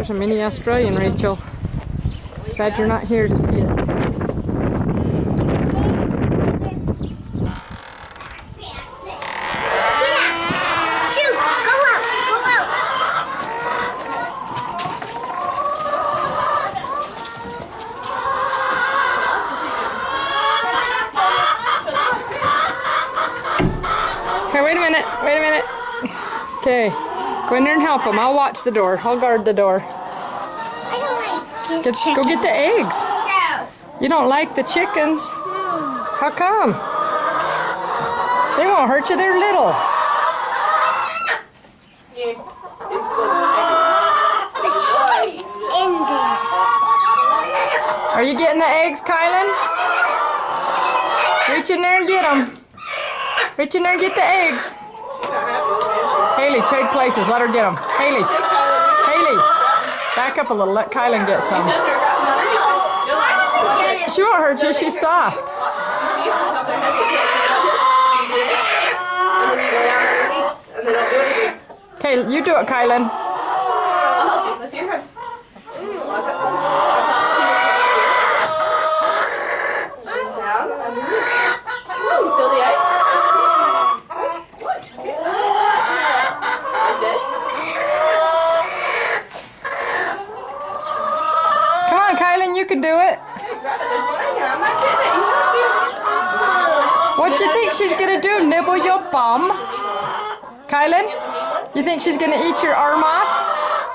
There's a mini Australian, Rachel. Glad you're not here to see it. Hey, wait a minute. Okay, go in there and help them. I'll watch the door. I'll guard the door. I don't like Go get the eggs. No. You don't like the chickens? How come? They won't hurt you. They're little. The chicken in there. Are you getting the eggs, Kylan? Reach in there and get them. Reach in there and get the eggs. Haley, trade places. Let her get them. Haley. Haley. Back up a little. Let Kylan get some. She won't hurt you. She's soft. Okay, you do it, Kylan. Come on, Kylan, you can do it. What you think she's gonna do? Nibble your bum? Kylan, you think she's gonna eat your arm off?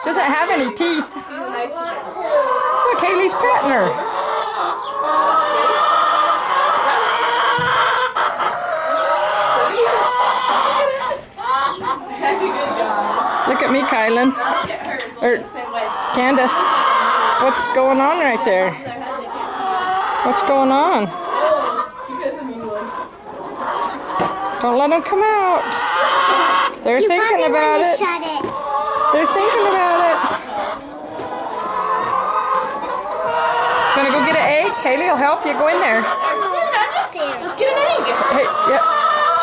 She doesn't have any teeth. Look, Haley's petting her. Look at me, Kylan. Or Candace. What's going on right there? What's going on? Don't let them come out. They're thinking about it. They're thinking about it. Gonna go get an egg? Haley will help you. Go in there. Let's get an egg. Hey, yeah.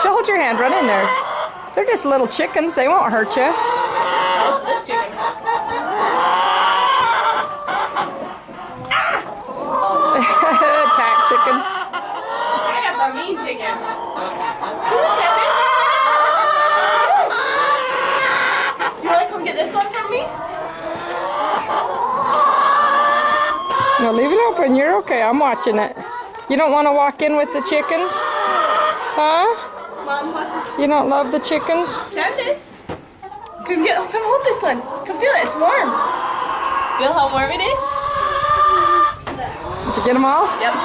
She'll hold your hand. Run in there. They're just little chickens. They won't hurt you. Oh, this chicken. Attack chicken. I got the mean chicken. Can you look at this? Do you want to come get this one from me? No, leave it open. You're okay. I'm watching it. You don't want to walk in with the chickens? Huh? Mom wants this. You don't love the chickens? Candace, come hold this one. Come feel it. It's warm. Feel how warm it is? Did you get them all? Yep.